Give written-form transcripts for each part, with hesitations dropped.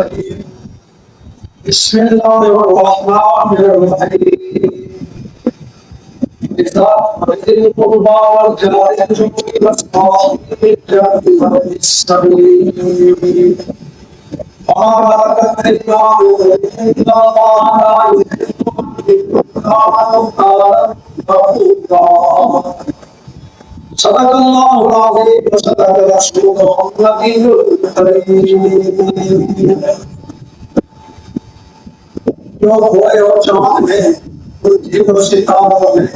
الرجيم بسم الله الرحمن الرحيم ذي القربى والجار الجنب والصاحب بالجنب وابن السبيل وما ملكت ايمانكم ان الله لا يحب من كان غفورا. صدق الله العظيم وصدق رسوله النبي الكريم. جو ہوئے اور جان ہے جن و ستاروں میں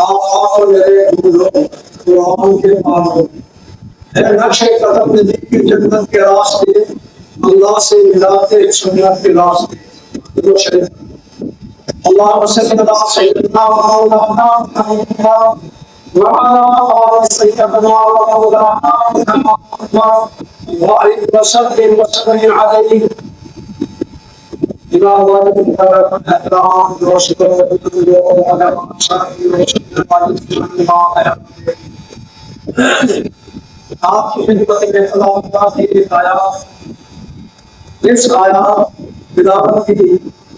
آفاق و میرے دولو قرآن کے مانو اے نقش قدم نبی کی جنت کے راستے اللہ سے ملاتے سنت کے راستے اللہم صلی اللہ سیدنا مولانا محمد وعلى آل سيدنا ومولانا محمد وبارك وسلم وسلم عليه إلى وجه الأكرام وشكر على آپ کی خدمت میں اللہ کی آیات اس آیات تلاوت کی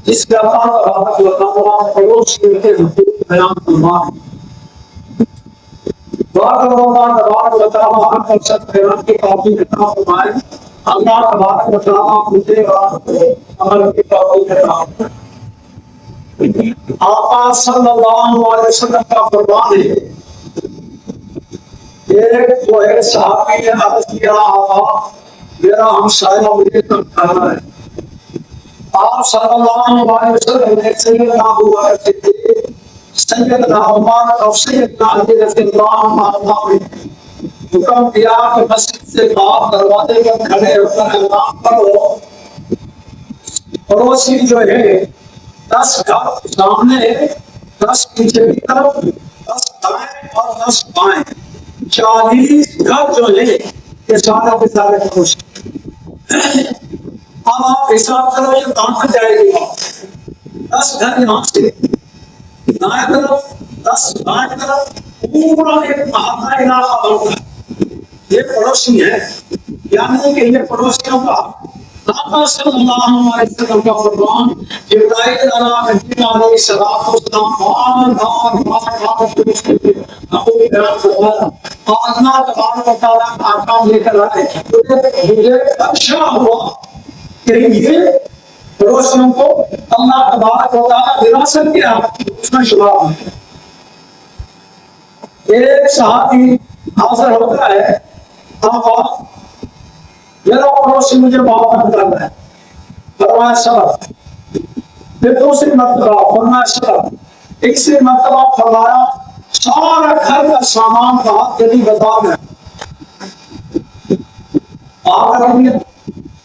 جس کا رحمت و تمام پڑوس کے بیان فرمائے دعا کرو اللہ تبارک و تعالی ہم پر سب خیرات کی توفیق عطا فرمائے. اللہ تبارک و تعالی مجھے اور عمل کی توفیق عطا فرمائے. آقا صلی اللہ علیہ وسلم کا فرمان ہے ایک جو ہے صحابی نے عرض کیا آقا میرا ہمسایہ مجھے تنگ کر رہا ہے. آپ صلی اللہ علیہ وسلم نے سیدنا ابو بکر صدیق سیدنا عمر اور سیدنا علی رضی اللہ عنہ نے حکم دیا کہ مسجد سے باہر دروازے پر کھڑے ہو کر اعلان کرو پڑوسی جو ہے 10 گھر سامنے 10 پیچھے کی طرف 10 دائیں اور 10 بائیں 40 گھر جو ہے یہ سارے کے سارے پڑوسی. اب آپ حساب کرو یہ کہاں تک جائے گی 10 گھر یہاں سے دائیں طرف 10 بائیں طرف پورا ایک محلہ علاقہ بنتا ہے. یہ پڑوسی ہے یعنی کہ یہ پڑوسیوں کا آقا صلی اللہ علیہ وسلم کا فرمان جبرائیل علیہ السلام اللہ تبارک و تعالیٰ کا احکام لے کر آئے مجھے اچھا ہوا کہ یہ پڑوسیوں کو اللہ تبارک و تعالیٰ وراثت کیا اس میں شبہ ہے. ایک صحابی حاضر ہوتا ہے آقا میرا پڑوسی مجھے بہت تنگ کر رہا ہے فرمایا سبب پھر دوسری مرتبہ فرمایا سبب تیسری مرتبہ فرمایا سارا گھر کا سامان بہت جلدی بتا میں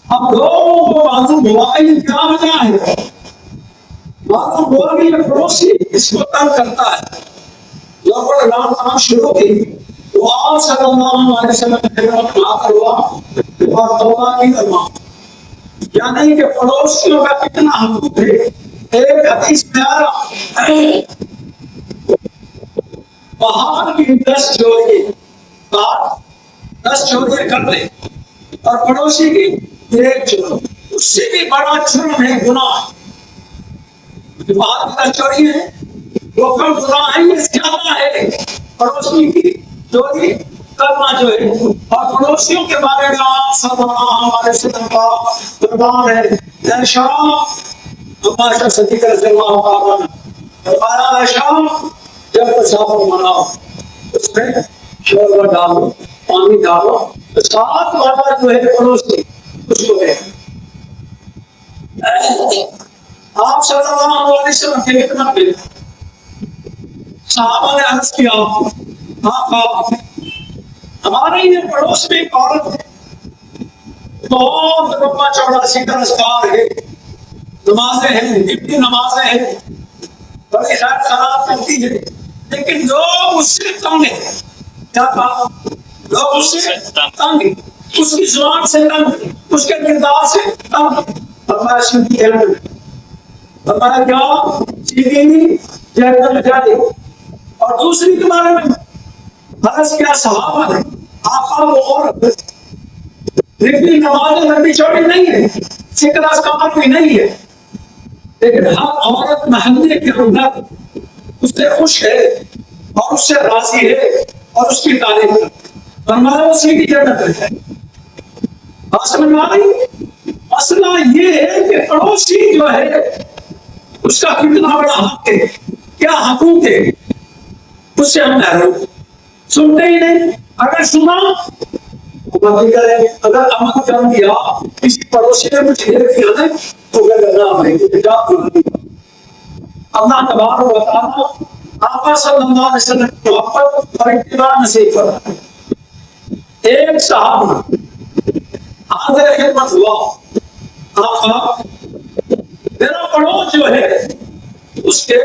اب لوگوں کو معلوم ہوا یہ کیا وجہ ہے معلوم ہوا کہ یہ پڑوسی اس کو تنگ کرتا ہے. لوگوں نے رام کام شروع کی تو آپ صلی اللہ علیہ وسلم نے کہا کروا اور توبہ کی کروا یعنی کہ پڑوسیوں کا کتنا حقوق ہے. ایک حدیث میں آ رہا باہر کی 10 چوری 10 چوری کر لے اور پڑوسی کی 1 چور اس سے بھی بڑا جرم ہے گناہ. باہر کی 10 چوری ہے وہ کم گناہ ہے یہ زیادہ ہے پڑوسی کی چوری کرنا جو ہے. اور پڑوسیوں کے بارے میں آپ صلی اللہ علیہ وسلم کا فرمان ہے عائشہ عائشہ صدیقہ رضی اللہ عنہا فرمایا عائشہ جب مسافر مناؤ اس میں شوربہ ڈالو پانی ڈالو تو 7 والا جو ہے پڑوسی اس کو ہے. آپ صلی اللہ علیہ وسلم کی حکمت میں صحابہ نے عرض کیا آقا ہمارے یہ پڑوس میں ایک عورت ہے بہت لمبا چوڑا سیدھا رفتار ہے نمازیں ہیں اتنی نمازیں ہیں بڑی خیر خراب کرتی ہے لیکن لوگ اس سے تنگ ہیں. کیا کہا لوگ اس سے تنگ ہیں اس کی زبان سے تنگ اس کے کردار سے تنگ. فرمایا سیدھی جہنم فرمایا کیا سیدھی جہنم جائے. اور دوسری کے بارے میں عرض کیا صحابہ نے آقا وہ عورت اتنی نمازیں لمبی چوڑی نہیں ہے سکرس کار کوئی نہیں ہے، لیکن ہر عورت محلے کے اندر اس سے خوش ہے اور اس سے راضی ہے اور اس کی تعریف کرتی ہے، فرمایا اسی کی جنت ہے۔ بات سمجھ میں آ رہی؟ مسئلہ یہ ہے کہ پڑوسی جو ہے اس کا کتنا بڑا حق ہے، کیا حقوق ہے، اس سے ہم محروم سنتے ہی نہیں۔ اگر سنا اگر عمل کر دیا کسی پڑوسی نے مجھے کیا ہے تو اللہ تبارک و تعالیٰ آقا صلی اللہ علیہ وسلم کی محبت اور اتباع نصیب فرمائے۔ ایک صحابہ حاضر خدمت ہوا، آقا میرا پڑوس جو ہے اس کے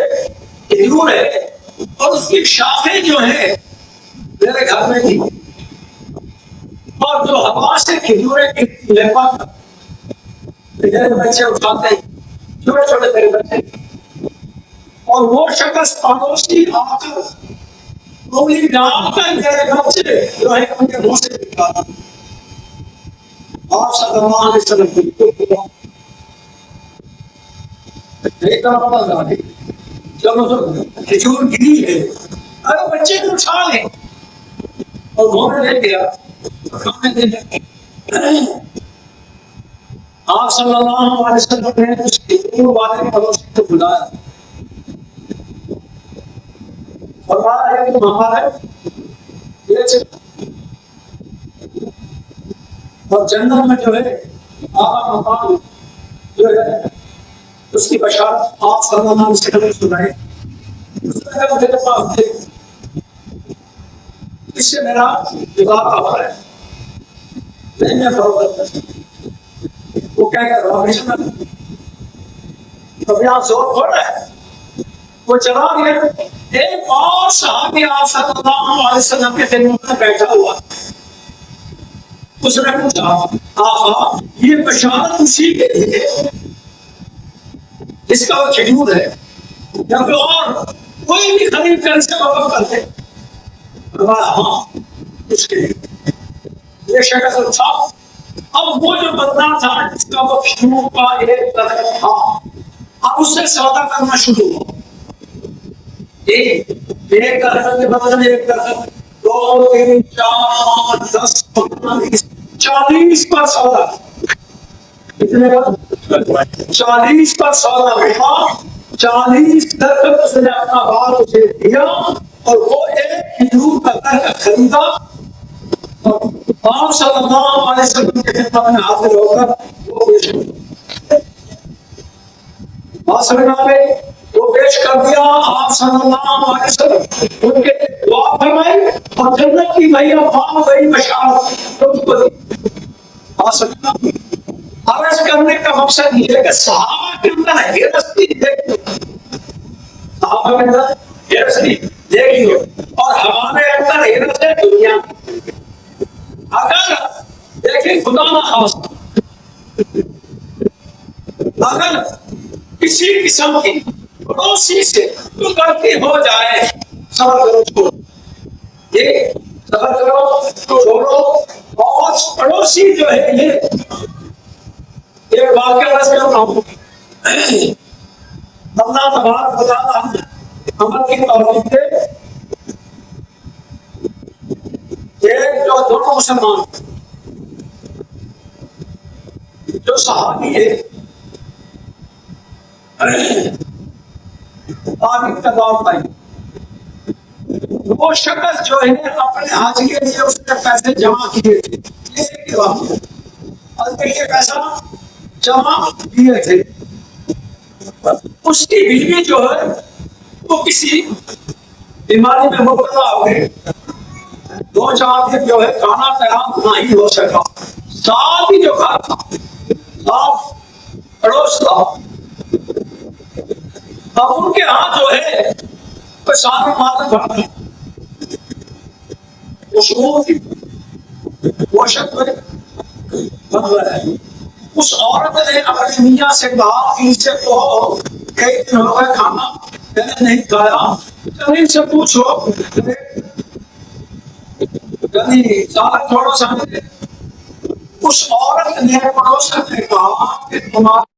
کھجور ہے اور اس کی شاخیں جو ہے میرے گھر میں تھی، اور جو ہوا سے کھجوریں کی لپٹ میرے بچے اٹھاتے ہیں، چھوٹے چھوٹے میرے بچے، اور وہ شخص پڑوسی آ کر انگلی ڈال کر میرے بچے جو ہے ان کے منہ سے نکالا۔ آپ صلی اللہ علیہ وسلم کو کھجور گری ہے، ارے بچے کو اٹھا لیں، اور انہوں نے لے گیا کھانے دینے۔ آپ صلی اللہ علیہ وسلم نے اس کھجور والے پڑوسی کو بلایا، فرمایا ہے کہ ہمارا یہ اور جنت میں جو ہے آقا مقام جو ہے اس کی بشارت آپ صلی اللہ علیہ وسلم نے سنائی۔ اس نے کہا میرے پاس دے، اس سے میرا اضافہ ہو رہا ہے، میں فروخت کرتا۔ وہ کیا کہہ رہا ہے تو یہاں زور ہو رہا ہے، وہ چلا گیا۔ ایک اور صحابی آپ صلی اللہ علیہ وسلم کے خدمت میں بیٹھا ہوا، اس نے پوچھا آقا یہ بشارت اسی کے لیے اس کا وہ کھجور ہے یا پھر اور کوئی بھی خرید کر اسے وقف کرتے؟ ہاں اس کے لیے یہ شخص تھا۔ اب وہ جو بندہ تھا جس کا وہ کھجور کا ایک درخت تھا، اب اس سے سودا کرنا شروع ہوا، ایک درخت کے بدلے میں ایک درخت، 2 3 4 5 10 15 40 پر سودا، کتنے کا 40 پر سودا ہوا۔ 40 درخت اس نے اپنا بال اسے دیا اور وہ ایک کھجور کا درخت خریدا اور آپ صلی اللہ علیہ وسلم کے خدمت میں حاضر ہو کر وہ پیش کر بات سمجھ آ گئی؟ وہ پیش کر دیا آپ صلی اللہ علیہ وسلم، ان کے دعا فرمائی اور جنت کی بھیا پاؤ گئی بشارت اس کو دی۔ بات سمجھنا عرض کرنے کا مقصد یہ ہے کہ صحابہ کے اندر ہرستی دیکھو، صحابہ کے اندر ہرستی دیکھیے، اور ہمارے اندر ہرس ہے دنیا۔ اگر دیکھیں خدا نہ خواستہ اگر کسی قسم کی پڑوسی سے تو غلطی ہو جائے، صبر کرو چھوڑو، یہ صبر کرو چھوڑو۔ اور پڑوسی جو ہے یہ ایک واقعہ رس کر رہا ہوں، اللہ تبارک و تعالیٰ عمل کی توفیق دے۔ ایک جو دونوں مسلمان جو صحابی ہے آمین کا دعا پائی، وہ شخص جو ہے اپنے حج کے لیے اس نے پیسے جمع کیے تھے، یہ پیسہ جمع کیے تھے۔ اس کی بیوی جو ہے وہ کسی بیماری میں مبتلا ہو گئی، 2-4 دن جو ہے کھانا تیار نہیں ہو سکا، ساتھ ہی جو گھر تھا صاف پڑوس تھا، اب ان کے ہاں جو ہے سارے مادر بڑھتے وہ شخص بن رہا ہے۔ اس عورت نے اپنی میاں سے کہا ان سے کہو کئی دن ہو گئے کھانا میں نے نہیں کھایا، ان سے پوچھو سارا تھوڑا سا اس عورت نے پڑوسن نے کہا کہ تمہارے